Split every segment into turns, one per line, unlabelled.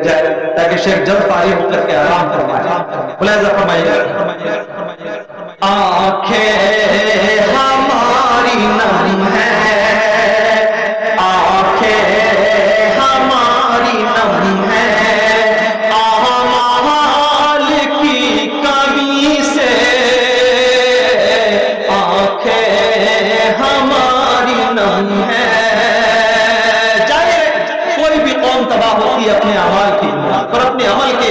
جائے تاکہ شیخ جب فارغ ہو کر کے آرام فرمائے. ملاحظہ فرمائیے. آنکھیں ہماری نم ہے، آنکھیں ہماری نم ہے، اعمال کی کمی سے آنکھیں ہماری نم ہے. کوئی بھی قوم تباہ ہوتی ہے اپنے اعمال کی، اور اپنے عمل کے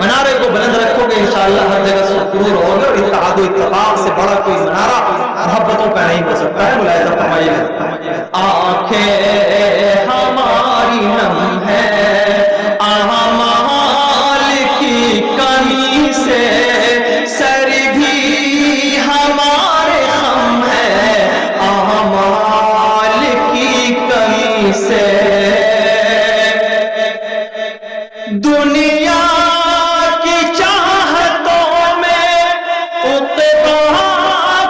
منارے کو بلند رکھو گے انشاءاللہ ہر جگہ سرور ہوگا. اور اتحاد و اتفاق سے بڑا کوئی منارہ محبتوں کا نہیں ہو سکتا ہے. ملاحظہ فرمائیے. آنکھیں ہماری نم ہے، اعمال کی کمی سے سر بھی ہمارے خم ہے، اعمال کی کمی سے. دنیا کی چاہتوں میں عقبا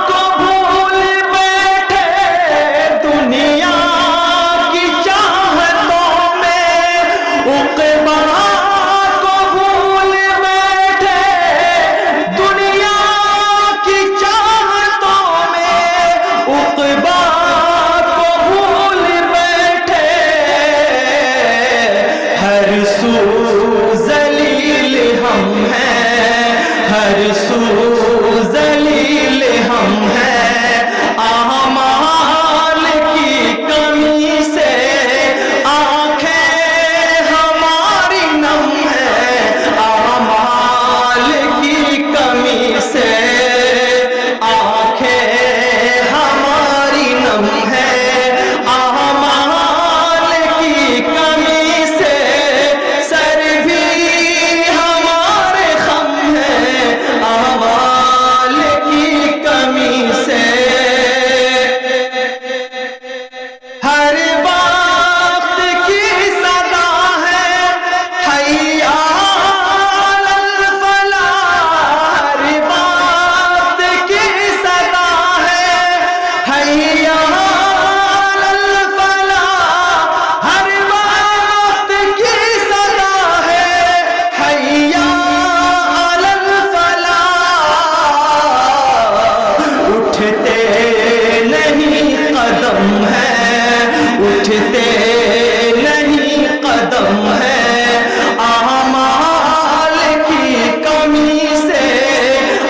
کو بھول بیٹھے، دنیا کی چاہتوں میں عقبا کو بھول بیٹھے، دنیا کی چاہتوں میں عقبا کو بھول بیٹھے. ہر سو ذلیل ہم ہیں، ہر سو ذلیل ہم ہیں، اعمال کی کمی سے آنکھیں ہماری نم ہیں، اعمال کی کمی سے آنکھیں ہماری نم ہیں، اعمال کی کمی سے سر بھی ہمارے خم ہے، اعمال کی کمی سے. ہر وقت کی صدا ہے حی علی الفلاح، ہر وقت کی صدا ہے حی علی الفلاح، ہر وقت کی صدا ہے حی علی الفلاح. اٹھتے نہیں قدم ہے، اٹھتے نہیں قدم ہے، اعمال کی کمی سے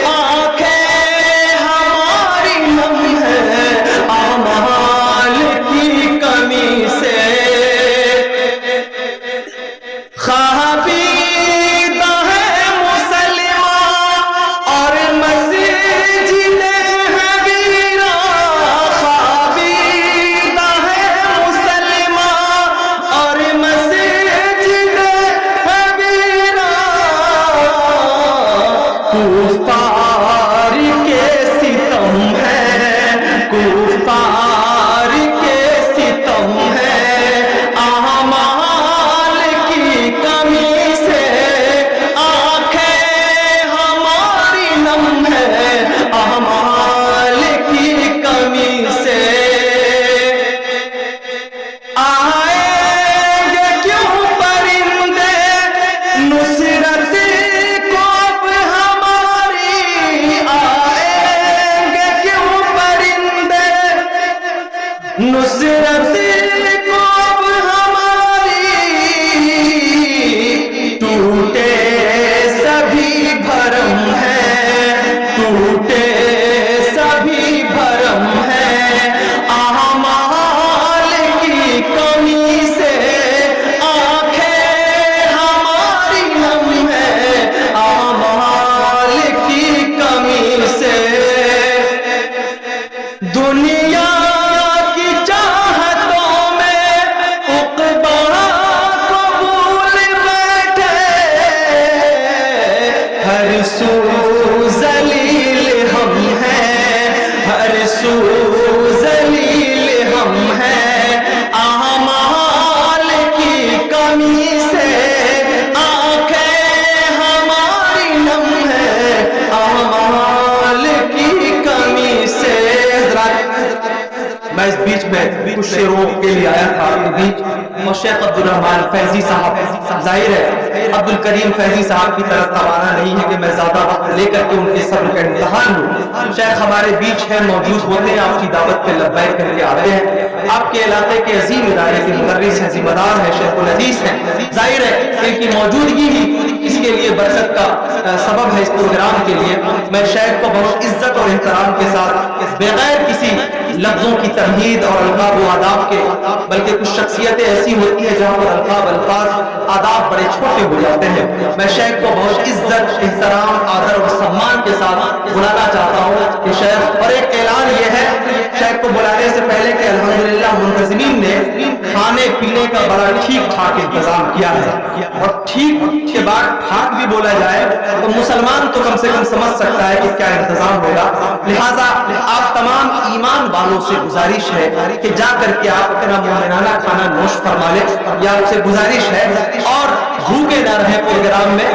آنکھیں ہماری نم ہے، اعمال کی کمی سے. خابیدہ ہے مسلمان اور مسجدیں ہیں ویران، خابیدہ ہے مسلمان اور مسجدیں ہیں ویران. کفار کے ستم ہے، کفار کے ستم ہے، اعمال کی کمی سے آنکھیں ہماری نم ہے، اعمال کی کمی سے. آئیں گے کیوں پرندے نصرت کو اب ہماری، آئیں گے کیوں پرندے نصرت کو اب ہماری. ٹوٹے سبھی بھرم ہے، ٹوٹے سبھی بھرم ہے، اعمال کی کمی سے آنکھیں ہماری نم ہے، اعمال کی کمی سے. دنیا کی چاہتوں میں عقبا کو بھول بیٹھے، ہر سو ذلیل ہم ہیں، ہر سو ذلیل ہم ہیں، اعمال کی کمی سے آنکھیں ہماری نم ہے، اعمال کی کمی سے. میں اس بیچ میں کچھ شعروں کے لیے آیا تھا. بیچ اور شیخ عبدالرحمن فیضی صاحب، ظاہر ہے عبدالکریم فیضی صاحب کی طرف توانا نہیں ہے کہ میں زیادہ وقت لے کر کے ان کے صبر کا امتحان لوں. شیخ ہمارے بیچ ہے، موجود ہوتے ہیں، آپ کی دعوت پہ لبیک کر کے آتے ہیں. آپ کے علاقے کے عظیم ادارے کے مدرس ہیں، ذمہ دار ہیں، شیخ الحدیث ہیں. ظاہر ہے ان کی موجودگی ہی اس کے لیے برکت کا سبب ہے. اس پروگرام کے لیے میں شیخ کو بہت عزت اور احترام کے ساتھ بغیر کسی لفظوں کی تمہید اور القاب و آداب کے، بلکہ کچھ شخصیتیں ایسی ہوتی ہیں جہاں پر القاب، الفاظ، آداب بڑے چھوٹے ہو جاتے ہیں. میں شیخ کو بہت عزت، احترام، آدر اور سمان کے ساتھ بلانا چاہتا ہوں کہ شیخ. اور ایک اعلان یہ ہے شیخ کو بلانے سے پہلے کہ الحمدللہ منتظمین نے کھانے پینے کا بڑا ٹھیک ٹھاک انتظام کیا ہے. اور ٹھیک کے بعد ٹھاک بھی بولا جائے تو مسلمان تو کم سے کم سمجھ سکتا ہے کہ کیا انتظام ہوگا. لہٰذا آپ تمام ایمان والوں سے گزارش ہے کہ جا کر کے آپ اپنا مومنانہ کھانا نوش فرما لیں. یہ آپ سے گزارش ہے. اور بھوکے نہ رہیں پروگرام میں،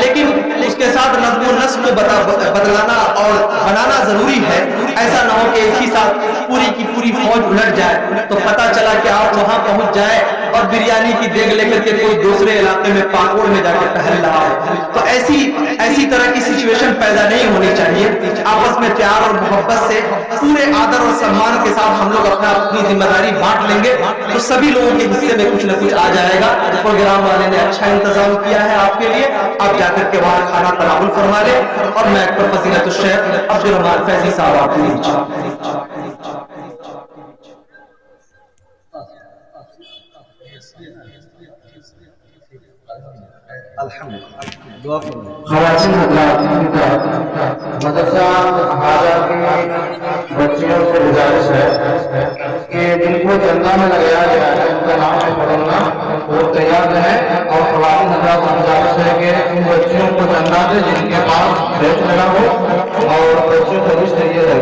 لیکن اس کے ساتھ نظم و نسق کو بدلانا اور بنانا ضروری ہے. ایسا نہ ہو کہ ایک ہی ساتھ پوری کی پوری فوج الٹ جائے تو پتہ چلا کہ آپ وہاں پہنچ جائے اور بریانی کی دیگ لے کر کے کوئی دوسرے علاقے میں پاکوڑ میں جا کے ٹہل رہا ہے. تو ایسی طرح کی سچویشن پیدا نہیں ہونی چاہیے. آپس میں پیار اور محبت سے پورے آدر اور سمان کے ساتھ ہم لوگ اپنی ذمہ داری بانٹ لیں گے تو سبھی لوگوں کے حصے میں کچھ نہ کچھ آ جائے گا. پروگرام والے نے اچھا انتظام کیا ہے آپ کے لیے. آپ جا کر کے وہاں کھانا تناول فرما لیں. اور میں اکبر فضیلت الشیخ عبدالرحمن فیضی صاحب آپ کے لیے
خواتین حضرات، مدرسہ حاضر کی بچیوں سے گزارش ہے کہ جن کو چندہ میں لگایا گیا ہے ان کا نام ہے پڑھنا، وہ تیار ہے. اور خواتین حضرات سے گزارش ہے کہ ان بچیوں کو چندہ دے جن کے پاس بیچ لگا ہو. اور بچیوں کو لسٹ یہ ہے: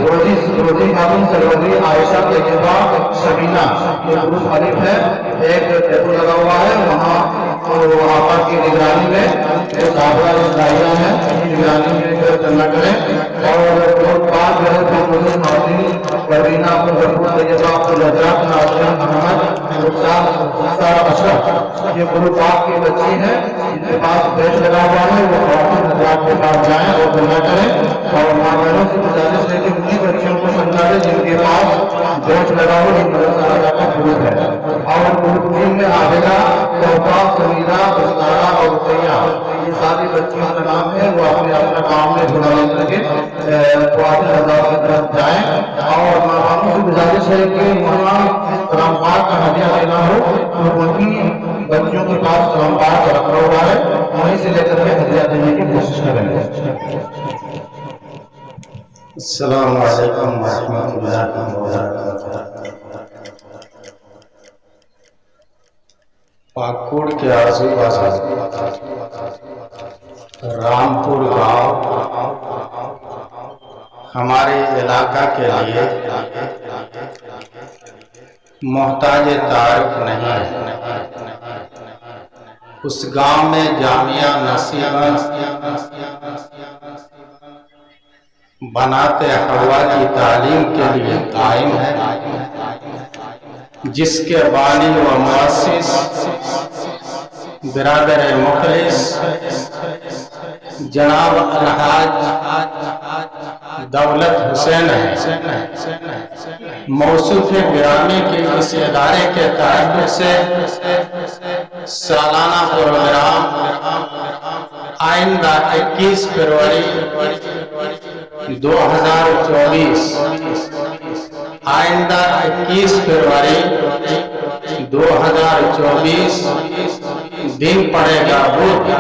روزی خاتون سرودی، عائشہ طیبہ، سبینہ. یہ گروپ الف ہے. ایک ٹیبل لگا ہوا ہے وہاں آپا کی نگرانی میں، جو صحابہ اسرائیلیہ ہیں نگرانی میں چندہ کریں. اور گروپ 5 جو ہے تو خواتین پروینہ، عبدالغفور، طیبہ، عبدالرزاق، ناظرین، محمد، رخسار، سارہ، اشرف. یہ گروپ 5 کی بچی ہے جن کے پاس بیچ لگا ہوا ہے وہ خواتین حضرات کے پاس جائیں اور چندہ کریں. اور ماں بہنوں سے گزارش ہے کہ انہیں بچیوں کو چندہ دیں جن کے پاس بیچ لگا ہو. یہ مدرسہ راجہ کا گروپ ہے. اور گروپ 3 میں عابدہ، توبہ، سمیرہ، بستارہ اور رقیہ. یہ ساری بچیوں کا نام ہے. وہ اپنا کام میں تھوڑا لے کر کے خواتین حضرات کی طرف جائیں. اور ماں باپوں سے گزارش ہے کہ وہاں کلام پاک کا ہدیہ لینا ہو تو وہیں بچیوں کے پاس کلام پاک رکھا ہوا ہے، وہیں سے لے کر کے ہدیہ دینے کی کوشش کریں.
السلام علیکم ورحمۃ اللہ وبرکاتہ. پاکوڑ کے آزو رامپور گاؤں ہمارے علاقہ کے لیے محتاج تعارف نہیں ہے. اس گاؤں میں جامعہ نصیبہ بناتے حوا کی تعلیم کے لیے قائم ہے، جس کے بانی و مؤسس برادر مخلص جناب الحاج دولت حسین ہے. موصوف گرامی کے اس ادارے کے تعلق سے سالانہ پروگرام آئندہ 21 فروری 2024 آئندہ 21 فروری 2024 دن پڑے گا بدھ،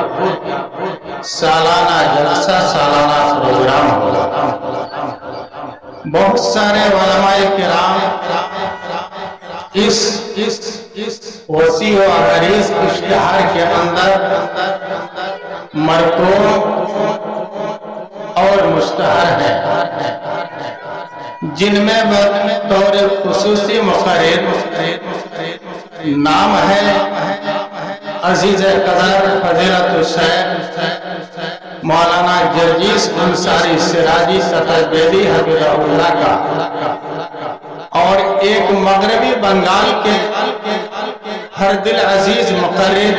سالانہ جلسہ، سالانہ پروگرام ہوگا. بہت سارے علماء کرام اس وسیع و عریض اشتہار کے اندر مرقوم اور مشتہر ہیں، جن میں بطور خصوصی مقرر نام ہے عزیز قدر فضیلت الشیخ مولانا جرجیس انصاری سراجی سطر بیدی حفظہ اللہ کا. اور ایک مغربی بنگال کے ہر دل عزیز مقرر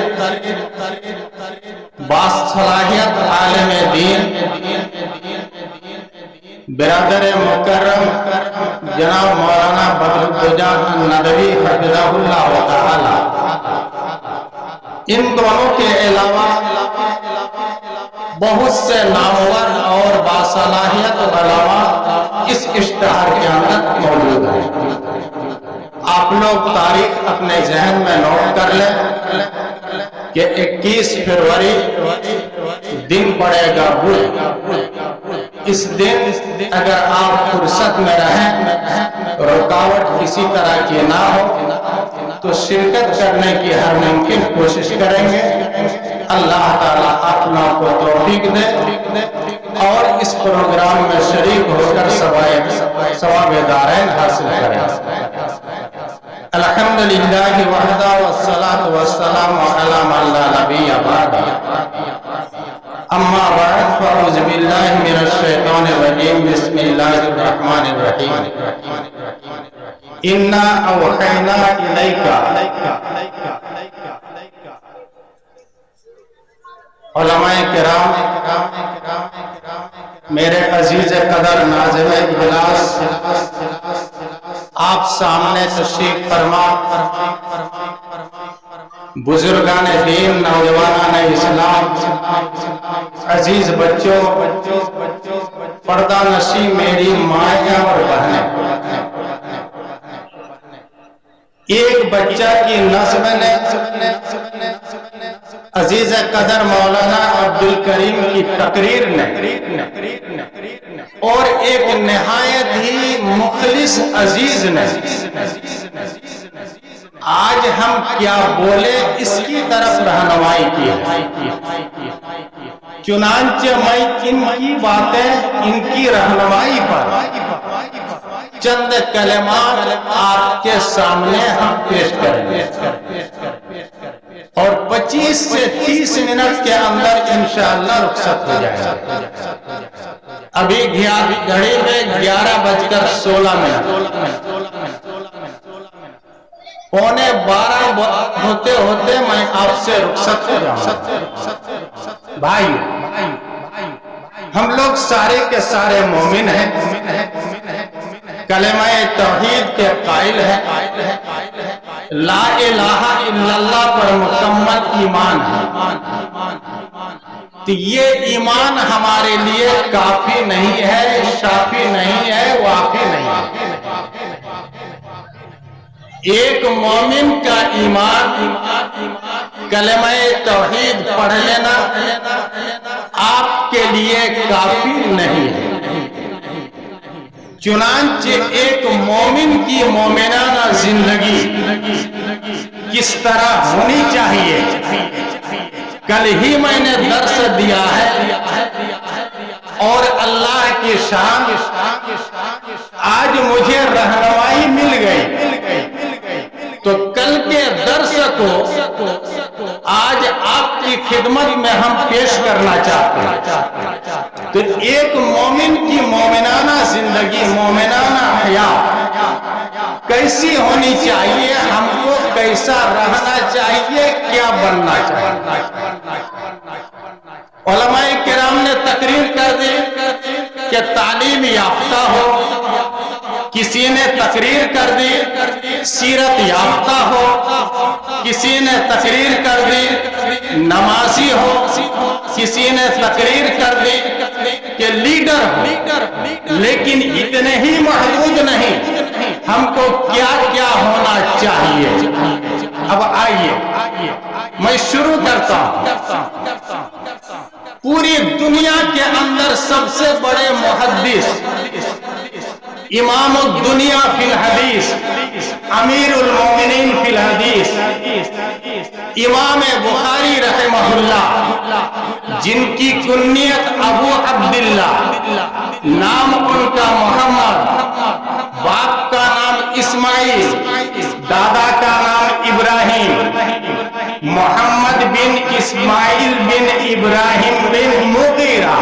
باصلاحیت عالم دین برادر مکرم جناب مولانا بدرالدجا ندوی حفظہ اللہ تعالی، ان دونوں کے علاوہ بہت سے نامور اور باصلاحیت علماء اس اشتہار کے اندر موجود ہیں۔ آپ لوگ تاریخ اپنے ذہن میں نوٹ کر لیں کہ 21 فروری دن پڑے گا بدھ۔ اس دن اگر آپ فرصت میں رہیں، رکاوٹ کسی طرح کی نہ ہو تو شرکت کرنے کی ہر ممکن کوشش کریں گے۔ اللہ تعالیٰ اپنا کو توفیق دے اور اس پروگرام میں شریک ہو کر ثواب دارین حاصل کریں۔ الحمدللہ وحدہ والصلاة والسلام علی من لا نبی بعدہ، اما بعد فاعوذ باللہ من الشیطان الرجیم، بسم اللہ الرحمن الرحیم۔ انا اوحینا الیک، علماء کرام، میرے عزیز قدر ناظم اجلاس، آپ سامنے تشریف فرما بزرگان دین، نوجوانان اسلام، عزیز بچوں، پردہ نشی میری مائیں اور بہنیں، ایک بچہ کی نظم نے عزیز قدر مولانا عبدالکریم کی تقریر نے اور ایک نہایت ہی مخلص عزیز نے آج ہم کیا بولے اس کی طرف رہنمائی کی ہے۔ چنانچہ میں ان کی باتیں، ان کی رہنمائی پر چند کلمات آپ کے سامنے ہم پیش کریں گے اور 25 سے 30 منٹ کے اندر انشاءاللہ رخصت ہو جائے گا۔ ابھی گھڑی میں 11:16 پونے 12 ہوتے ہوتے میں آپ سے رخصت ہو جاؤں۔ بھائی، ہم لوگ سارے کے سارے مومن ہیں، کلمہ توحید کے قائل ہیں، لا الہ الا اللہ پر مکمل ایمان ہے۔ تو یہ ایمان ہمارے لیے کافی نہیں ہے، شافی نہیں ہے، وافی نہیں ہے۔ ایک مومن کا ایمان کلمہ توحید پڑھ لینا آپ کے لیے کافی نہیں ہے۔ چنانچہ ایک مومن کی مومنانہ زندگی کس طرح ہونی چاہیے، کل ہی میں نے درس دیا ہے اور اللہ کی شان آج مجھے رہنمائی مل گئی، تو کل کے درس کو آج آپ کی خدمت میں ہم پیش کرنا چاہتے ہیں۔ تو ایک مومن کی مومنانہ زندگی، مومنانہ حیات کیسی ہونی چاہیے، ہم کو کیسا رہنا چاہیے، کیا بننا چاہیے۔ علماء کرام نے تقریر کر دی کہ تعلیم یافتہ ہو، کسی نے تقریر کر دی سیرت یافتہ ہو، کسی نے تقریر کر دی نمازی ہو، کسی نے تقریر کر دی کہ لیڈر ہو، لیکن اتنے ہی محدود نہیں، ہم کو کیا کیا ہونا چاہیے۔ اب آئیے میں شروع کرتا ہوں۔ پوری دنیا کے اندر سب سے بڑے محدث، امام الدنیا فی الحدیث، امیر المومنین فی الحدیث، امام بخاری رحمہ اللہ، جن کی کنیت ابو عبداللہ، نام ان کا محمد، باپ کا نام اسماعیل، دادا کا نام ابراہیم، محمد بن اسماعیل بن ابراہیم بن مغیرہ،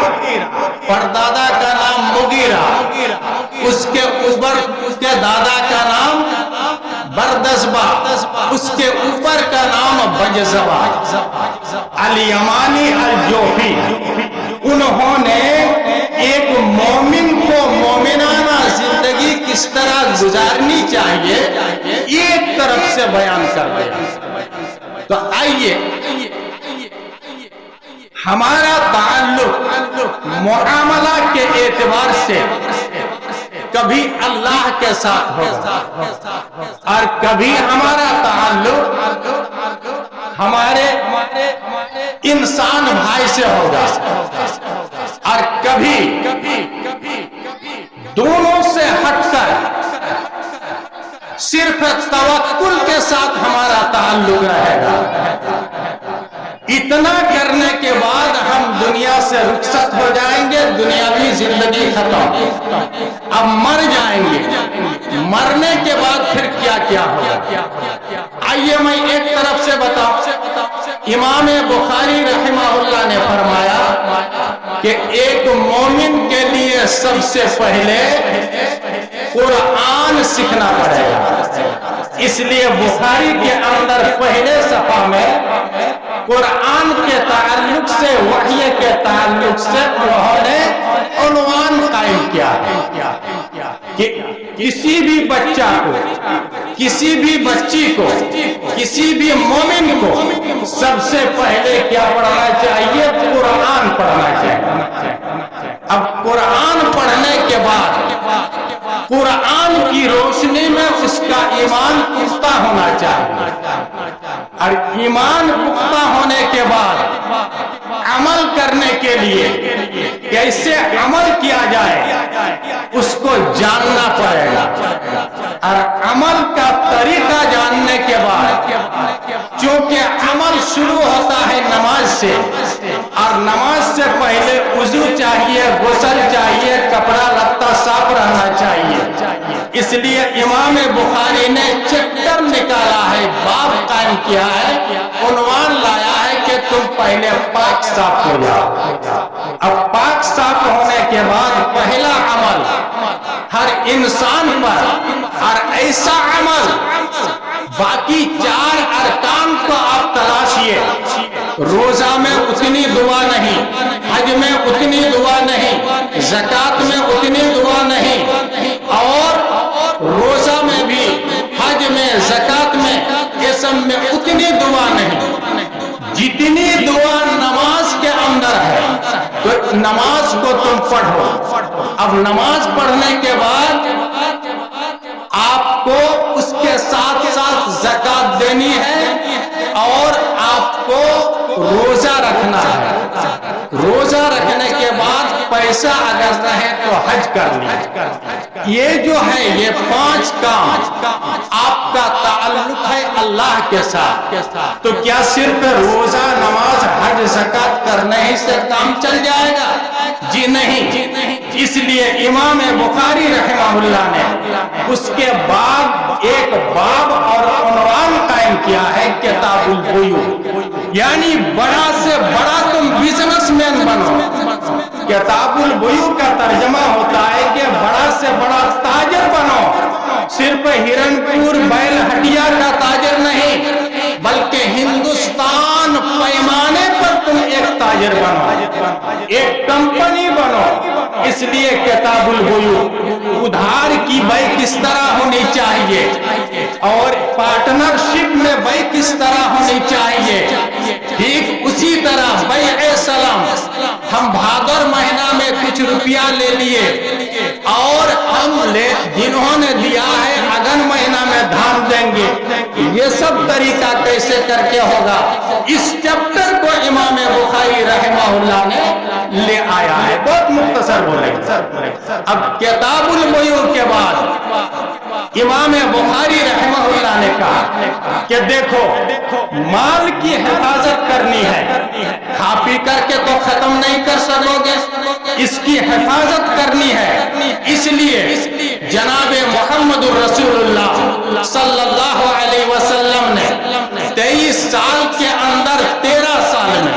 پردادا کا نام مغیرہ، اس کے اوپر اس کے دادا کا نام زبردست بات، اس کے اوپر کا نام بجزبہ الیمانی الجوفی، انہوں نے ایک مومن کو مومنانہ زندگی کس طرح گزارنی چاہیے ایک طرف سے بیان کر دیا۔ تو آئیے ہمارا تعلق معاملہ کے اعتبار سے کبھی اللہ کے ساتھ ہوگا اور کبھی ہمارا تعلق ہمارے انسان بھائی سے ہوگا اور کبھی دونوں سے ہٹ کر صرف توکل کے ساتھ ہمارا تعلق رہے گا۔ اتنا کرنے کے بعد ہم دنیا سے رخصت ہو جائیں گے، دنیاوی زندگی ختم، اب مر جائیں گے، مرنے کے بعد پھر کیا کیا ہوگا؟ آئیے میں ایک طرف سے بتاؤں، امام بخاری رحمہ اللہ نے فرمایا کہ ایک مومن کے لیے سب سے پہلے قرآن سیکھنا پڑے گا، اس لیے بخاری کے اندر پہلے صفحہ میں قرآن کے تعلق سے، وحی کے تعلق سے انہوں نے عنوان قائم کیا کہ کسی بھی بچہ کو، کسی بھی بچی کو، کسی بھی مومن کو سب سے پہلے کیا پڑھنا چاہیے؟ قرآن پڑھنا چاہیے۔ اب قرآن پڑھنے کے بعد قرآن کی روشنی میں اس کا ایمان پختہ ہونا چاہیے، اور ایمان پختہ ہونے کے بعد عمل کرنے کے لیے کیسے عمل کیا جائے اس کو جاننا پڑے گا، اور عمل کا طریقہ جاننے کے بعد چونکہ عمل شروع ہوتا ہے نماز سے، اور نماز سے پہلے وضو چاہیے، غسل چاہیے، کپڑا لتا صاف رہنا چاہیے، اس لیے امام بخاری نے چیپٹر نکالا ہے، باب قائم کیا ہے، عنوان لایا ہے کہ تم پہلے پاک صاف ہو جاؤ۔ اب پاک صاف ہونے کے بعد پہلا عمل ہر انسان پر، اور ایسا عمل باقی 4 ارکان کو آپ تلاشیے، روزہ میں اتنی دعا نہیں، حج میں اتنی دعا نہیں، زکوٰۃ میں اتنی دعا نہیں، اور روزہ میں بھی، حج میں، زکوٰۃ میں، یہ سب میں اتنی دعا نہیں، جتنی دعا نماز کے اندر ہے تو نماز کو تم پڑھو۔ اب نماز پڑھنے کے بعد آپ کو اس کے ساتھ ساتھ زکوٰۃ دینی ہے، اور آپ کو روزہ رکھنا ہے، روزہ رکھنے کے بعد پیسہ اگر رہے تو حج کرنا۔ یہ جو ہے یہ 5 کام آپ کا تعلق ہے اللہ کے ساتھ، تو کیا صرف روزہ، نماز، حج، زکوٰۃ کرنے ہی سے کام چل جائے گا؟ جی نہیں، اس لیے امام بخاری رحمہ اللہ نے اس کے بعد ایک باب اور عنوان قائم کیا ہے، کتاب البیوع، یعنی بڑا سے بڑا تم بزنس مین بنو۔ کتاب البیوع کا ترجمہ ہوتا ہے کہ بڑا سے بڑا تاجر بنو، صرف ہرن پور بیل ہٹیا کا تاجر نہیں، بلکہ ہندوستان پیمانے پر تم ایک تاجر بنو، ایک کمپنی بنو۔ اس لیے کتاب البیوع، ادھار کی بے کس طرح ہونی چاہیے اور پارٹنرشپ میں بے کس طرح ہونی چاہیے، ٹھیک اسی طرح بیع سلام، ہم بھادر مہینہ میں کچھ روپیہ لے لیے اور ہم جنہوں نے دیا ہے اگن مہینہ میں دھان دیں گے، یہ سب طریقہ کیسے کر کے ہوگا؟ اس چیپٹر کو امام بخاری رحمہ اللہ نے لے آیا ہے، بہت مختصر بولے۔ اب کتاب البیوع کے بعد امام بخاری رحمہ اللہ نے کہا کہ دیکھو مال کی حفاظت کرنی ہے، کھا پی کر کے تو ختم نہیں کر سکو گے، اس کی حفاظت کرنی ہے، اس لیے جناب محمد الرسول اللہ صلی اللہ علیہ وسلم نے 23 سال کے اندر 13 سال میں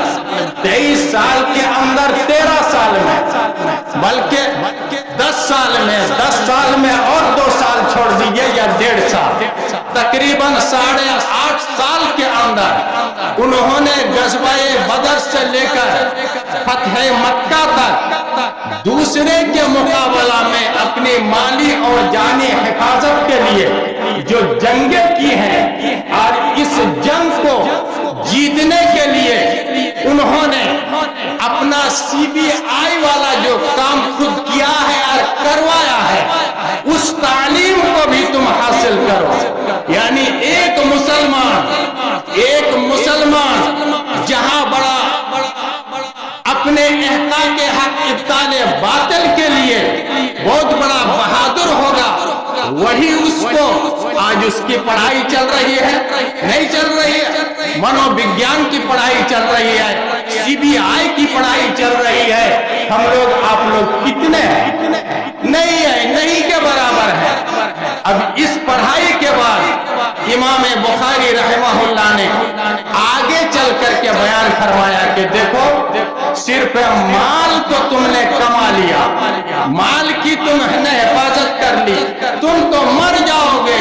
23 سال کے اندر 13 سال میں بلکہ 10 سال میں اور 2 سال چھوڑ دیجئے یا 1.5 سال तकरीबन 8.5 साल के अंदर उन्होंने गज़वाए बदर से लेकर फतह मक्का तक दूसरे के मुकाबला में अपनी माली और जानी हिफाजत के लिए जो जंगें की हैं और इस जंग को जीतने के लिए उन्होंने अपना CBI वाला जो काम खुद किया है और करवाया है, उस तालीम को भी तुम हासिल करो। यानी एक मुसलमान जहां बड़ा अपने इहकाके हक इब्ताले बातिल के लिए बहुत बड़ा बहादुर होगा, वही उसको आज उसकी पढ़ाई चल रही है, नहीं चल रही है, मनोविज्ञान की पढ़ाई चल रही है, CBI की पढ़ाई चल रही है। हम लोग आप लोग कितने नहीं है, नहीं के बराबर है। अब इस पढ़ाई के बाद इमाम बुखारी रहमहुल्लाह ने आगे चल करके बयान फरमाया कि देखो, सिर्फ माल तो तुमने कमा लिया, माल की तुमने हिफाजत कर ली, तुम तो मर जाओगे,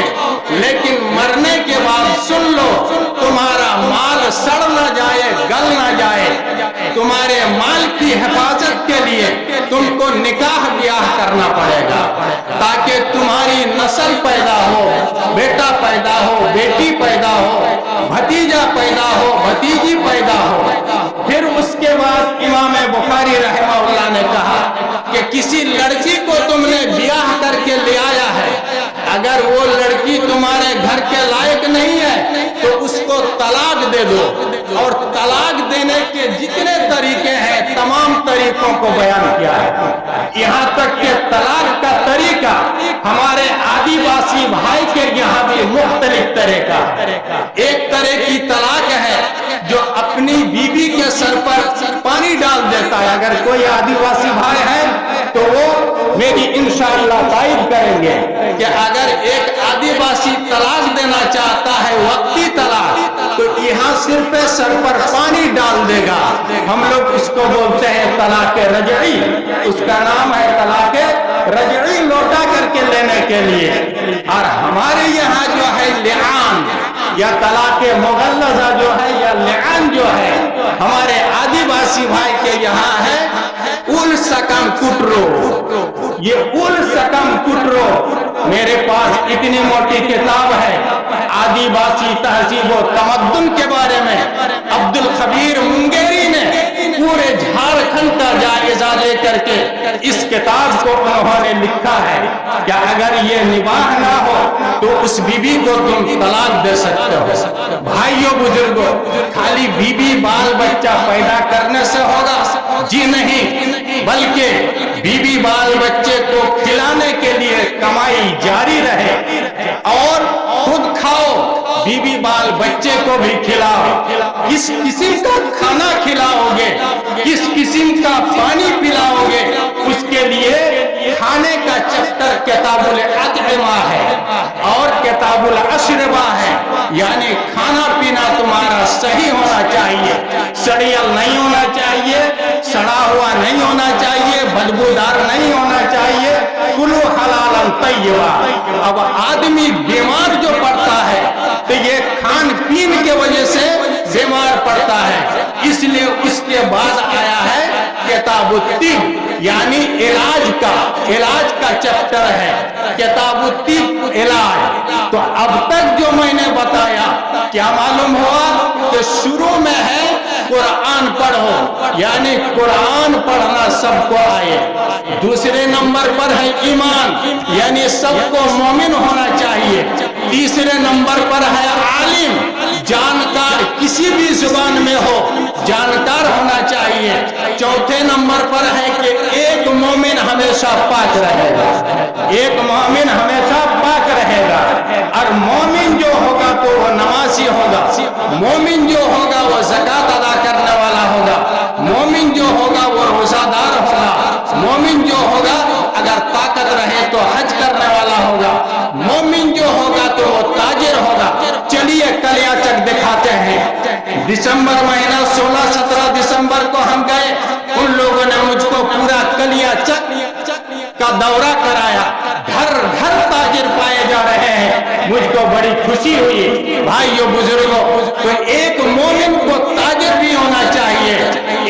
लेकिन मरने के बाद सुन लो, तुम्हारा माल सड़ न जाए, गल न जाए, तुम्हारे माल की हिफाजत के लिए तुमको निकाह ब्याह करना पड़ेगा, ताकि तुम्हारी नस्ल पैदा हो, बेटा पैदा हो, बेटी पैदा हो, भतीजा पैदा हो, भतीजी पैदा हो। फिर उसके बाद इमाम बुखारी रहमहुल्लाह ने कहा कि किसी लड़की को तुमने ब्याह करके ले आया है, अगर वो लड़की तुम्हारे घर के लायक नहीं है तो उसको तलाक दे दो, और तलाक देने के जितने तरीके हैं तमाम तरीकों को बयान किया है। यहाँ तक कि तलाक का तरीका हमारे आदिवासी भाई के यहाँ भी मुख्तलिफ तरह का, एक तरह की तलाक है जो अपनी बीवी के सर पर पानी डाल देता है। अगर कोई आदिवासी भाई है तो वो मेरी इंशाअल्लाह तायद करेंगे कि अगर एक आदिवासी तलाक देना चाहता है, वक्ती तलाक, तो यहाँ सिर्फ सर पर पानी डाल देगा। हम लोग उसको बोलते हैं तलाक रजई, उसका नाम है तलाक रजई, लौटा करके लेने के लिए। और हमारे यहाँ जो है लिआन या तलाक मुगल्लज़ा जो है या लिआन जो है, हमारे आदिवासी भाई के यहाँ है उल सकम कुटरो। ये उल सकम कुटरो, मेरे पास इतनी मोटी किताब है आदिवासी तहजीब व तमद्दुन के बारे में, अब्दुल खबीर मुंगेरी ने पूरे झारखंड का जायजा लेकर के इस किताब को उन्होंने लिखा है कि अगर ये निबाह ना हो तो उस बीबी को तुम तलाक दे सकते हो। भाइयों बुजुर्गों, खाली बीबी बाल बच्चा पैदा करने से होगा? जी नहीं, बल्कि बीबी बाल बच्चे को खिलाने के लिए कमाई जारी रहे और खुद खाओ, बीबी बाल बच्चे को भी खिलाओ। किस किस्म का खाना खिलाओगे, किस किस्म का पानी पिलाओगे, उसके लिए खाने का चैप्टर किताबुल अतइमा है और किताबुल अशरबा है। यानी खाना पीना तुम्हारा सही होना चाहिए, सड़ियल नहीं होना चाहिए, सड़ा हुआ नहीं होना चाहिए, बदबूदार नहीं होना चाहिए। कुलू हलालन तय्यबा। अब आदमी बीमार जो पड़ता है तो ये खान पीन के वजह से बीमार पड़ता है, इसलिए उसके बाद आया है किताबुत्तिब, यानी इलाज का चैप्टर है किताबुत्तिब, इलाज। तो अब तक जो मैंने बताया, क्या मालूम हुआ कि शुरू में है कुरान पढ़ो, यानी कुरान पढ़ना सबको आए। दूसरे नंबर पर है ईमान, यानी सबको मोमिन होना चाहिए। तीसरे नंबर पर है आलिम, जानकार, किसी भी जुबान में हो जानकार होना चाहिए। चौथे नंबर पर है कि एक मोमिन हमेशा पाक रहेगा, एक मोमिन हमेशा पाक रहेगा। और मोमिन जो होगा तो वो नमाजी होगा, मोमिन जो होगा वो ज़कात अदा करने वाला होगा, मोमिन जो होगा वो रोज़ादार होगा, मोमिन जो होगा अगर ताकत रहे तो हज करने वाला होगा, मोमिन जो होगा तो वो ताजिर होगा। चलिए कलियाचक दिखाते हैं। दिसंबर महीना 16-17 दिसंबर को हम गए, उन लोगों ने मुझको पूरा कलियाचक का दौरा कराया। घर घर ताजिर पाए जा रहे हैं, मुझको बड़ी बड़ी खुशी हुई। भाइयों बुजुर्गों, तो एक मोमिन को ताजिर भी होना चाहिए।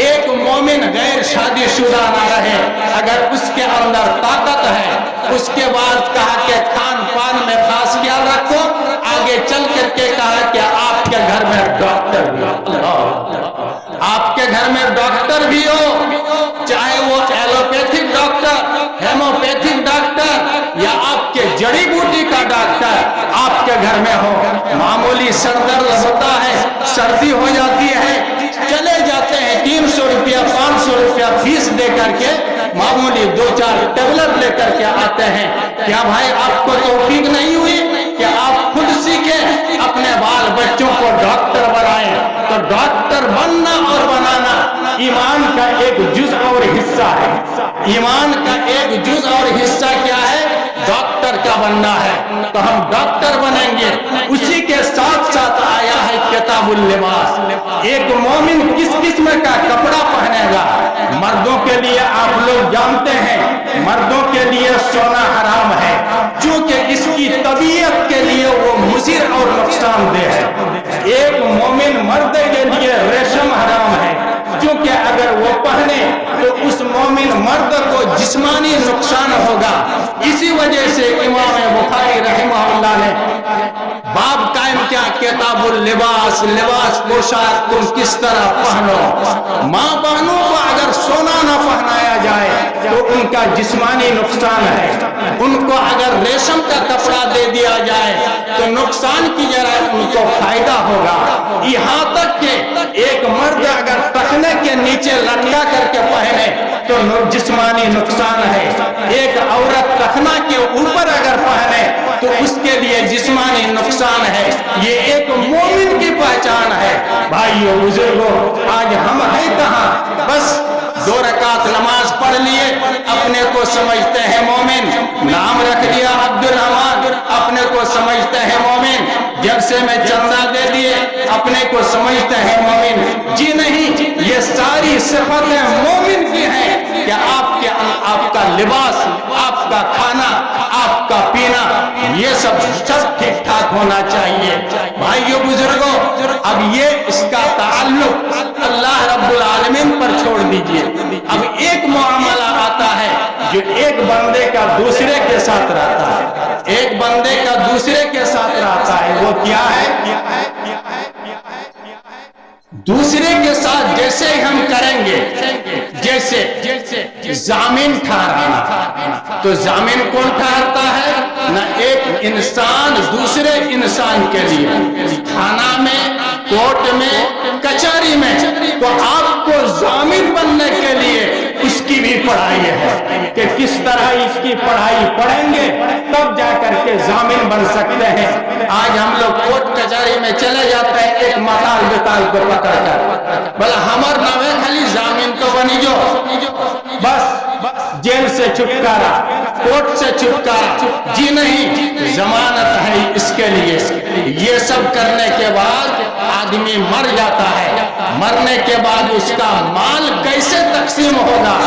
एक मोमिन गैर शादीशुदा ना रहे। अगर उसके अंदर ताकत है, उसके बाद कहा कि खान पान में खास ख्याल रखो। आगे चल करके कहा कि आपके घर में डॉक्टर भी हो, आपके घर में डॉक्टर भी हो, चाहे वो एलोपैथिक डॉक्टर, हेमोपैथिक डॉक्टर या आपके जड़ी बूटी का डॉक्टर आपके घर में हो। मामूली सर दर्द होता है, सर्दी हो जाती है, चले जाते हैं 300 रुपया 500 रुपया फीस दे करके मामूली 2-4 टेबलेट लेकर के आते हैं। क्या भाई आपको तौफीक नहीं हुई कि आप खुद सीखे, अपने बाल बच्चों को डॉक्टर बनाएं? तो डॉक्टर बनना और बनाना ईमान का एक जुज और हिस्सा है। ईमान का एक जुज और हिस्सा क्या है? डॉक्टर का बनना है। तो हम डॉक्टर बनेंगे। उसी के साथ साथ आया है किताबुल लिबास। एक मोमिन किस किस्म का कपड़ा पहनेगा? मर्दों के लिए आप लोग जानते हैं, मर्दों के लिए सोना हराम है, क्योंकि इसकी तबीयत के लिए वो मुज़िर और नुकसानदेह है। एक मोमिन मर्द के लिए रेशम हराम है, क्योंकि अगर वो पहने तो उस मोमिन मर्द को जिस्मानी नुकसान होगा। इसी वजह से इमाम बुखारी रहमहुल्लाह ने बाब कायम किया, किताबुल लिबास, लिबास पोशाक तुम किस तरह पहनो। माँ बहनों को अगर सोना न पहनाया जाए तो उनका जिस्मानी नुकसान है। उनको अगर रेशम का कपड़ा दे दिया जाए तो नुकसान की जगह उनको फायदा होगा। यहाँ तक कि एक मर्द अगर टखने के नीचे लटका करके पहने तो जिस्मानी नुकसान है। एक औरत टखना के ऊपर अगर पहने तो उसके लिए जिस्मानी नुकसान है। ये एक मोमिन की पहचान है। भाइयों बुजुर्गों, आज हम हैं कहाँ? बस 2 रकात नमाज पढ़ लिए, अपने को समझते हैं मोमिन। नाम रख दिया अब्दुल रहमान, अपने को समझते हैं मोमिन। जलसे में चंदा दे दिए, अपने को समझते हैं मोमिन। जी नहीं, ये सारी सिफतें मोमिन की हैं कि आपका लिबास, आपका खाना, आपका पीना, ये सब ठीक ठाक होना चाहिए। भाइयों बुजुर्गों, अब ये इसका ताल्लुक अल्लाह रब्बुल आलमीन पर छोड़ दीजिए। अब एक मामला आता है जो एक बंदे का दूसरे के साथ रहता है। एक बंदे का दूसरे के साथ रहता है, वो क्या है? दूसरे के साथ जैसे हम करेंगे, जैसे जामिन ठहराना, तो जामिन कौन ठहरता है? ना एक इंसान दूसरे इंसान के लिए, थाना में, कोर्ट में, कचहरी में, तो आपको जामिन बनने के लिए उसकी भी पढ़ाई है कि किस तरह इसकी पढ़ाई पढ़ेंगे तब जाकर के जामिन बन सकते हैं। आज हम लोग कोर्ट कचहरी में चले जाते हैं एक मताल बेताल को पकड़ कर, बोला हमार नाम है, खाली जामिन तो बनी जो, बस जेल से छुटकारा, कोर्ट से छुटकारा। जी नहीं, जमानत है इसके लिए। ये सब करने के बाद आदमी मर जाता है। मरने के बाद उसका माल कैसे तकसीम होगा?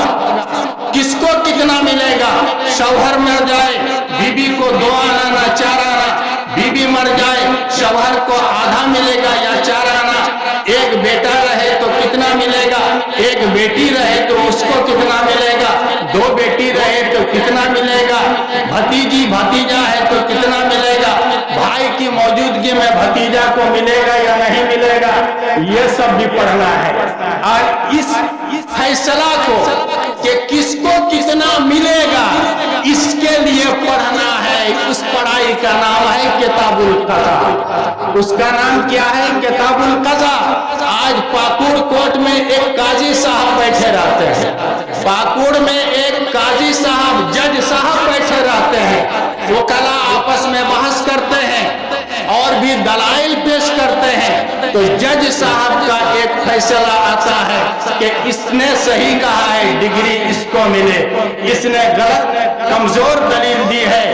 किसको कितना मिलेगा? शौहर मर जाए, बीबी को 2 आना ना 4 आना, बीबी मर जाए, शौहर को आधा मिलेगा या 4 आना। एक बेटा रहे तो कितना मिलेगा? एक बेटी रहे तो उसको कितना मिलेगा? 2 बेटी रहे तो कितना मिलेगा? भतीजी भतीजा है तो कितना मिलेगा? भाई की मौजूदगी में भतीजा को मिलेगा या नहीं मिलेगा? ये सब भी पढ़ना है। और इस फैसला को कि किसको कितना मिलेगा, इसके लिए पढ़ना है। उस पढ़ाई का नाम है किताबुल कज़ा। उसका नाम क्या है? किताबुल कज़ा। आज पाकुड़ कोर्ट में एक काजी साहब बैठे रहते हैं। पाकुड़ में एक काजी साहब, जज साहब बैठे रहते हैं। वो कला आपस में बहस करते हैं और भी दलाइल पेश करते हैं। तो जज साहब का एक फैसला आता है कि इसने सही कहा है, डिग्री इसको मिले, इसने गलत कमजोर दलील दी है,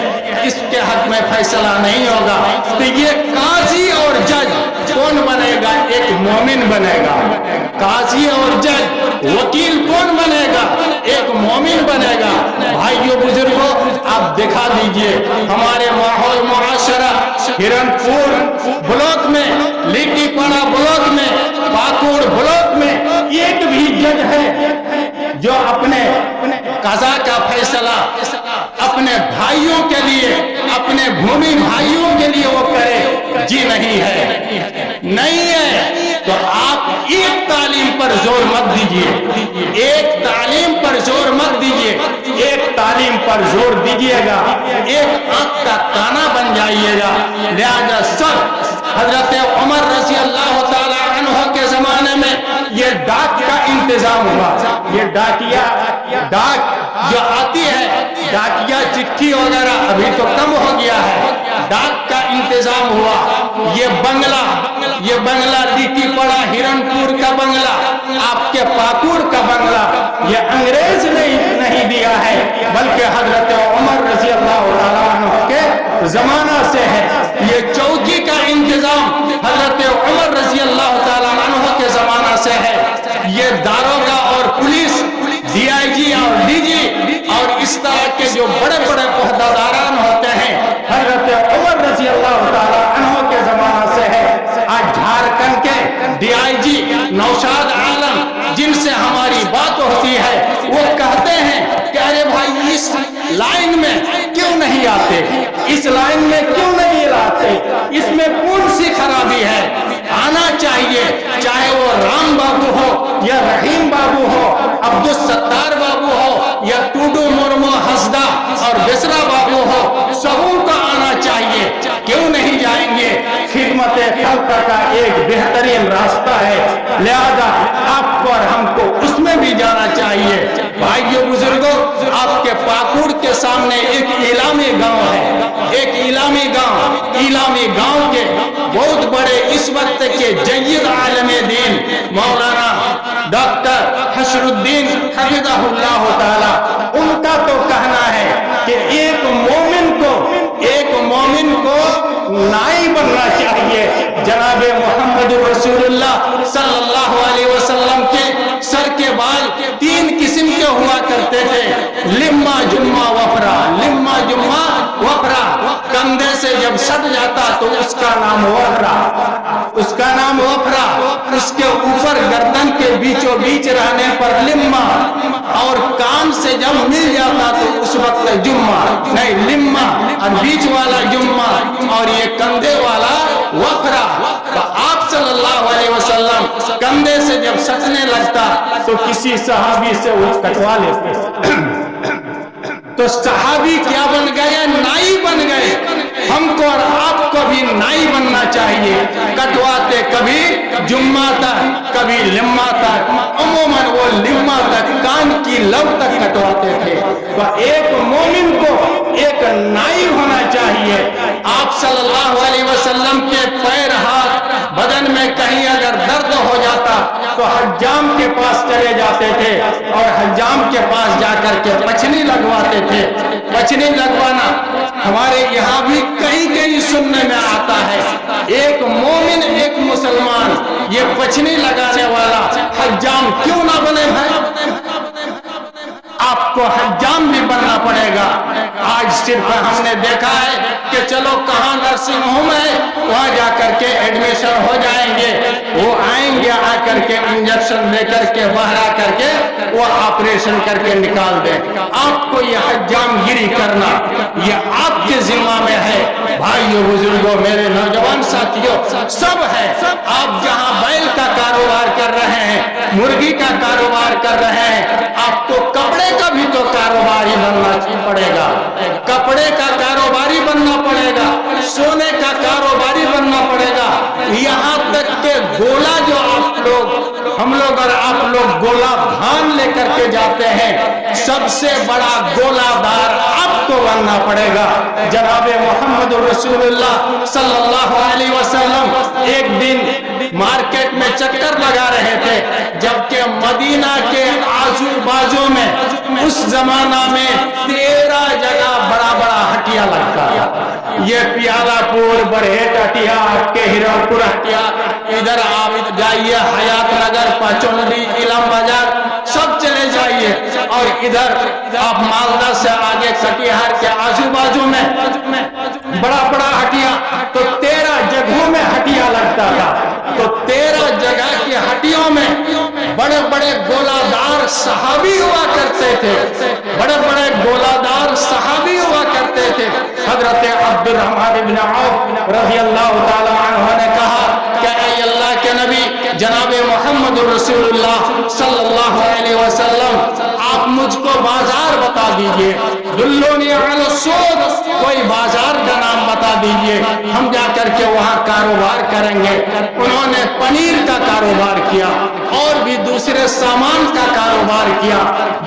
इसके हक में फैसला नहीं होगा। तो ये काजी और जज कौन बनेगा? एक मोमिन बनेगा। काजी और जज, वकील कौन बनेगा? एक मोमिन बनेगा। भाइयों बुजुर्गों, आप दिखा दीजिए हमारे माहौल मुआशरा हिरणपुर ब्लॉक में, लिट्टीपाड़ा ब्लॉक में, पाकुड़ ब्लॉक में एक भी जज है जो अपने कज़ा का फैसला अपने भाइयों के लिए, अपने भूमि भाइयों के लिए वो करे, जी नहीं है, नहीं है। तो आप एक तालीम पर जोर मत दीजिए, एक तालीम पर जोर मत दीजिए, एक तालीम पर जोर दीजिएगा, एक आंख का ताना बन जाइएगा। लिहाजा सब हजरत उमर रज़ी अल्लाह ताला अन्हु के जमाने में ये डाक का इंतजाम हुआ। ये डाकिया डाक जो आती है, डाकिया चिट्ठी वगैरह अभी तो कम हो गया है, डाक का इंतजाम हुआ। ये बंगला लिट्टीपाड़ा हिरणपुर का बंगला, आपके पाकुड़ का बंगला, ये अंग्रेज ने नहीं दिया है, बल्कि हजरत उमर रज़ी अल्लाह ताला अन्हु के जमाना से है। ये चौकी का इंतजाम हजरत उमर रज़ी अल्लाह ताला अन्हु के जमाना से है। ये दारोगा और पुलिस, डीआईजी और डीजी और इस तरह के जो बड़े बड़े ओहदेदारान होते हैं, हजरत उमर रज़ी अल्लाह ताला अन्हु के जमाना से है। आज झारखंड के डीआईजी नौशाद आलम जिनसे हमारी बात होती है, वो कहते हैं कि अरे भाई इस लाइन में क्यों नहीं आते, इस लाइन में क्यों नहीं आते, इसमें कौन सी खराबी है, आना चाहिए। चाहे वो राम बाबू हो या रहीम बाबू हो, अब्दुल सत्तार बाबू हो या टूडू मुर्मू हंसदा और बेसरा बाबू हो, सबों को आना चाहिए। क्यों नहीं जाएंगे? खिदमत खल्क का एक बेहतरीन रास्ता है, लिहाजा आपको और हमको उसमें भी जाना चाहिए। भाइयों बुजुर्गों, आपके पाकुड़ के सामने एक इलामी गांव है, एक इलामी गांव के बहुत बड़े इस वक्त के जय्यद आलमे दीन मौलाना डॉक्टर हशरुद्दीन हफिज़हुल्लाह ताला, उनका तो कहना है कि एक मोमिन को नाई बनना चाहिए। जनाबे मोहम्मद रसूलुल्लाह सल्लल्लाहु अलैहि वसल्लम के सर के बाल 3 किस्म के हुआ करते थे, लिम्मा जुम्मा वफरा, लिम्मा जुम्मा वफरा। कंधे से जब सट जाता तो उसका नाम वफरा, उसका नाम वफरा। उसके ऊपर गर्दन के बीचों बीच रहने पर लिम्मा, और कान से जब मिल जाता तो उस वक्त जुम्मा, नहीं लिम्मा, और बीच वाला जुम्मा और ये कंधे वाला वफरा। तो आप सल्लल्लाहु अलैहि वसल्लम कंधे से जब सटने लगता तो किसी सहाबी से वो कटवा लेते तो सहाबी क्या बन गए? नाई बन गए। हमको और आपको भी नाई बनना चाहिए। कटवाते कभी जुम्मा तक, कभी लिम्मा तक, अमूमन वो लिम्मा तक, कान की लव तक कटवाते थे। तो एक मोमिन को एक नाई होना चाहिए। आप सल्लल्लाहु अलैहि वसल्लम के पैर, हाथ, बदन में कहीं अगर दर्द हो जाता तो हज्जाम के पास चले जाते थे और हज्जाम के पास जाकर के पछनी लगवाते थे। पछनी लगवाना हमारे यहाँ भी कहीं कहीं सुनने में आता है। एक मोमिन, एक मुसलमान ये पछनी लगाने वाला हज्जाम क्यों ना बने भाई? आपको हज्जाम भी बनना पड़ेगा। आज सिर्फ हमने देखा है कि चलो कहाँ नर्सिंग होम है वहां जाकर के एडमिशन हो जाएंगे, वो आएंगे, आकर के इंजेक्शन लेकर के बहरा करके वो ऑपरेशन करके निकाल दे। आपको ये हज्जाम गिरी करना ये आपके जिम्मा में है। भाइयों बुजुर्गों, मेरे नौजवान साथियों, सब है। आप जहाँ बैल का कारोबार कर रहे हैं, मुर्गी का कारोबार कर रहे हैं, आपको कपड़े का भी तो कारोबारी बनना पड़ेगा, कपड़े का कारोबारी बनना पड़ेगा, सोने का कारोबारी बनना पड़ेगा। यहाँ तक के गोला जो हम लोग और आप लोग गोला धान लेकर के जाते हैं, सबसे बड़ा गोलादार आपको बनना पड़ेगा। जनाबे मोहम्मद रसूलुल्लाह सल्लल्लाहु अलैहि वसल्लम एक दिन मार्केट में चक्कर लगा रहे थे, जबकि मदीना के आजू बाजू में उस जमाना में 13 जगह बड़ा बड़ा हटिया लगता है। ये प्यालापुर, बरहेट हटिया, आपके हिरणपुर हटिया, इधर आप जाइए हयात नगर, पाचौंडी, इलम बाजार, सब चले जाइए। और इधर आप मालदा से आगे कटिहार के आजू बाजू में बड़ा बड़ा हटिया, तो 13 जगहों में हटिया लगता था। तो 13 जगह की हटियों में बड़े बड़े गोलादार सहाबी हुआ करते थे, बड़े बड़े गोलादार सहाबी हुआ करते थे। हजरत अब्दुर्रहमान इब्न औफ रज़ियल्लाहु ताला अन्हु ने कहा कि ऐ अल्लाह के नबी जनाब मोहम्मद रसूलुल्लाह सल्लल्लाहु अलैहि वसल्लम, आप मुझको बाजार बता दीजिए, दुल्लोनी अला सूद, कोई बाजार का नाम बता दीजिए, हम जा करके वहाँ कारोबार करेंगे। उन्होंने पनीर का कारोबार किया और भी दूसरे सामान का कारोबार किया।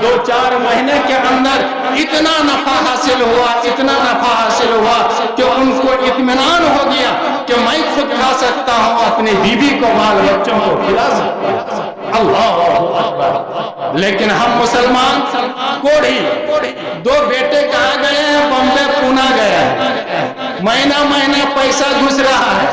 2-4 महीने के अंदर इतना नफा हासिल हुआ, इतना नफा हासिल हुआ कि उनको इत्मीनान हो गया कि मैं खुद खा सकता हूँ, अपनी बीवी को, बाल बच्चों को खिला सकता हूँ। अल्लाह अकबर। लेकिन हम मुसलमान कोढ़ी, 2 बेटे कहाँ गए हैं, बम्बे पूना गए हैं, महीना महीना पैसा घुस रहा है,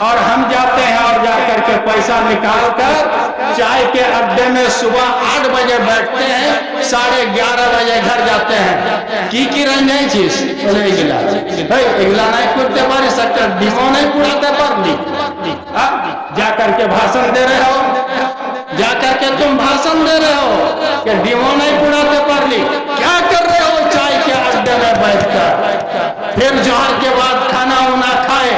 और हम जाते हैं और जाकर के पैसा निकाल कर चाय के अड्डे में सुबह 8 बजे बैठते हैं, 11:30 बजे घर जाते हैं। की रंजाई चीज इगला नहीं करते पारी सकते, डिमो नहीं पुराते पारी, जाकर के भाषण दे रहे हो, जाकर के तुम भाषण दे रहे हो कि डिमो नहीं पुराते पारी, क्या कर रहे हो चाय के अड्डे में बैठकर। फिर जोहर के बाद खाना उना खाए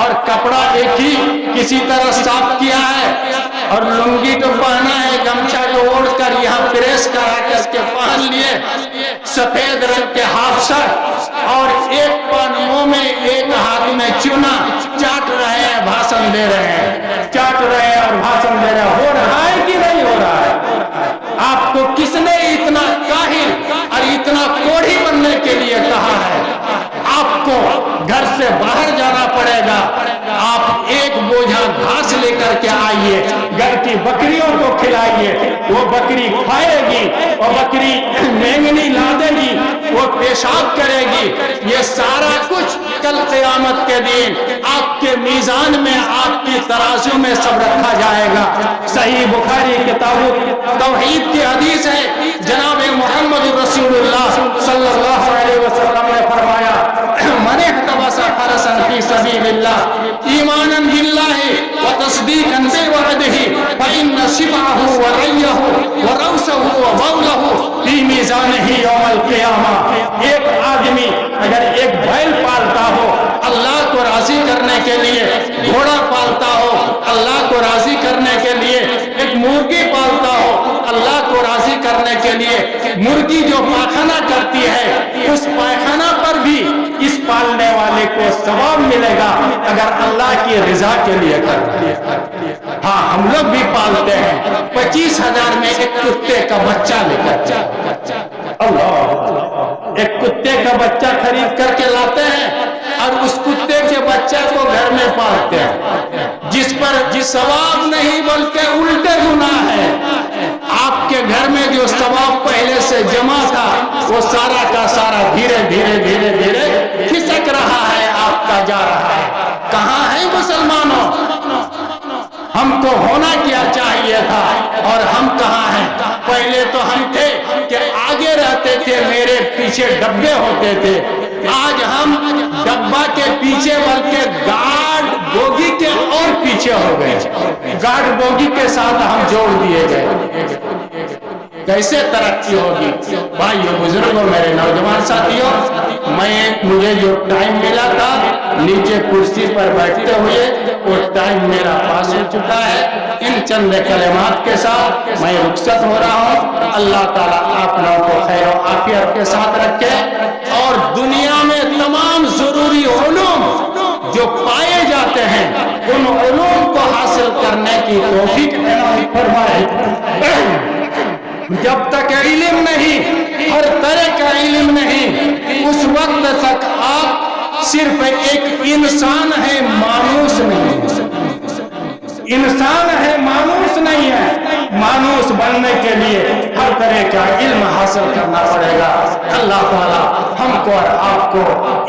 और कपड़ा एक ही किसी तरह साफ किया है और लुंगी तो पहना है, गमछा जो ओढ़ कर यहाँ प्रेस करा करके पहन लिए, सफेद रंग के हाफ शर्ट और एक पान मुंह में, एक हाथ में चूना चाट रहे हैं, भाषण दे रहे हैं, चाट रहे हैं और भाषण दे रहे हैं। हो रहा है कि नहीं हो रहा है? आपको किसने इतना काहिल और इतना कोढ़ी बनने के लिए कहा है? आपको घर से बाहर जाना पड़ेगा, आप एक बोझा घास लेकर के आइए, घर की बकरियों को खिलाइए, वो बकरी खाएगी, वो बकरी मेंगनी ला देगी, वो पेशाब करेगी। ये सारा कुछ कल क़यामत के दिन आपके मीज़ान में, आपकी तराजू में सब रखा जाएगा। सही बुखारी किताब तौहीद की हदीस है, जनाब मोहम्मद रसूलुल्लाह सल्लल्लाहु अलैहि वसल्लम ने फरमाया, मन इहतबसा फरसन फी सबीलिल्लाह ईमानन बिल्लाहि व तस्दीकन बिवअदिही फइन्न शिबअहु व रय्यहु व रौसहु व बौलहु फी मीज़ानिही यौमल क़ियामा। एक आदमी अगर एक बैल पालता हो अल्लाह को राजी करने के लिए, घोड़ा पालता हो अल्लाह को राजी करने के लिए, एक मुर्गी पालता हो अल्लाह को राजी करने के लिए, मुर्गी जो पायखाना करती है उस पायखाना पर भी इस पालने वाले को सवाब मिलेगा अगर अल्लाह की रजा के लिए करती है। हाँ, हम लोग भी पालते हैं, 25,000 में एक कुत्ते का बच्चा लेकर, अल्लाह, एक कुत्ते का बच्चा खरीद करके लाते हैं और उस कुत्ते के बच्चे को घर में पालते हैं, जिस पर जिस सवाब नहीं बल्कि उल्टे गुनाह है। आपके घर में जो सवाब पहले से जमा था वो सारा का सारा धीरे धीरे धीरे धीरे खिसक रहा है, आपका जा रहा है। कहाँ है मुसलमानों? हमको होना क्या चाहिए था और हम कहाँ हैं? पहले तो हम थे कि आगे रहते थे, मेरे पीछे डब्बे होते थे, आज हम डब्बा के पीछे बल्कि गार्ड बोगी के और पीछे हो गए, गार्ड बोगी के साथ हम जोड़ दिए गए। कैसे तरक्की होगी? भाइयों, बुजुर्गों, मेरे नौजवान साथियों, मुझे जो टाइम मिला था नीचे कुर्सी पर बैठते हुए वो टाइम मेरा पास हो चुका है। इन चंद कलिमात के साथ मैं रुखसत हो रहा हूँ। अल्लाह ताला आप लोगों को खैर और आफियत के साथ रखे और दुनिया में तमाम जरूरी उलूम जो पाए जाते हैं उन उलूम को हासिल करने की तौफीक फरमाए। जब तक इल्म नहीं, हर तरह का इल्म नहीं, उस वक्त तक आप सिर्फ एक इंसान है, मानूस नहीं। इंसान है, मानूस नहीं है। मानूस बनने के लिए हर तरह का इल्म हासिल करना पड़ेगा। अल्लाह ताला हमको और आपको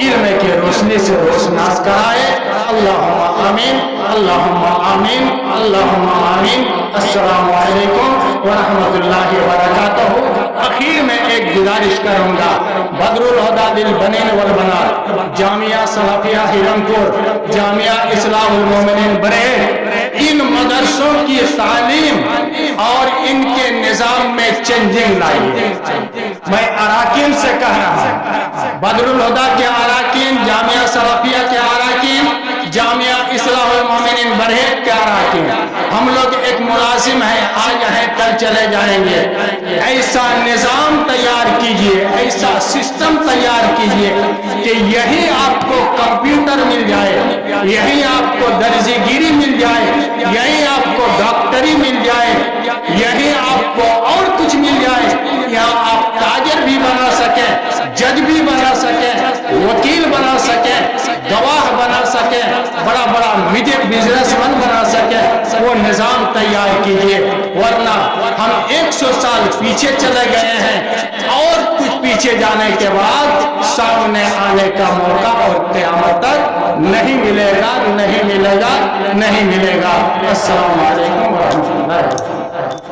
इल्म की रोशनी से रोशनास कराए। अल्लाहुम्मा आमीन, अल्लाहुम्मा आमीन, अल्लाहुम्मा आमीन। अस्सलामु अलैकुम व रहमतुल्लाहि व बरकातहू। आखिर में एक गुजारिश करूंगा, बदरुल हुदा लिल बनीन वल बनात, जामिया सलाफिया हिरनपुर, जामिया इस्लाहुल मोमिनीन बरेली, इन मदरसों की तालीम और इनके निजाम में चेंजिंग लाइए। मैं अराकीन से कह रहा हूं, बदरुल हुदा के अराकीन, जामिया सलाफिया के अराकीन, जामिया इस्लाहुल मोमिनीन बरहेट के अराकीन, हम लोग एक मुलाजिम है, आज हैं कल चले जाएंगे। ऐसा निजाम तैयार कीजिए, ऐसा सिस्टम तैयार कीजिए कि यही आपको कंप्यूटर मिल जाए, यही आपको दर्जीगिरी मिल जाए, यही आपको डॉक्टरी मिल जाए, यही आपको और कुछ मिल जाए। यहाँ आप ताजर भी बना सके, जज भी बना सके, वकील बना सके, गवाह बना सके, बड़ा बड़ा बिजनेसमैन बना सके, वो निजाम तैयार कीजिए। वरना हम 100 साल पीछे चले गए हैं और कुछ पीछे जाने के बाद सामने आने का मौका और क़यामत तक नहीं मिलेगा, नहीं मिलेगा, नहीं मिलेगा। अस्सलामु अलैकुम व रहमतुल्लाह।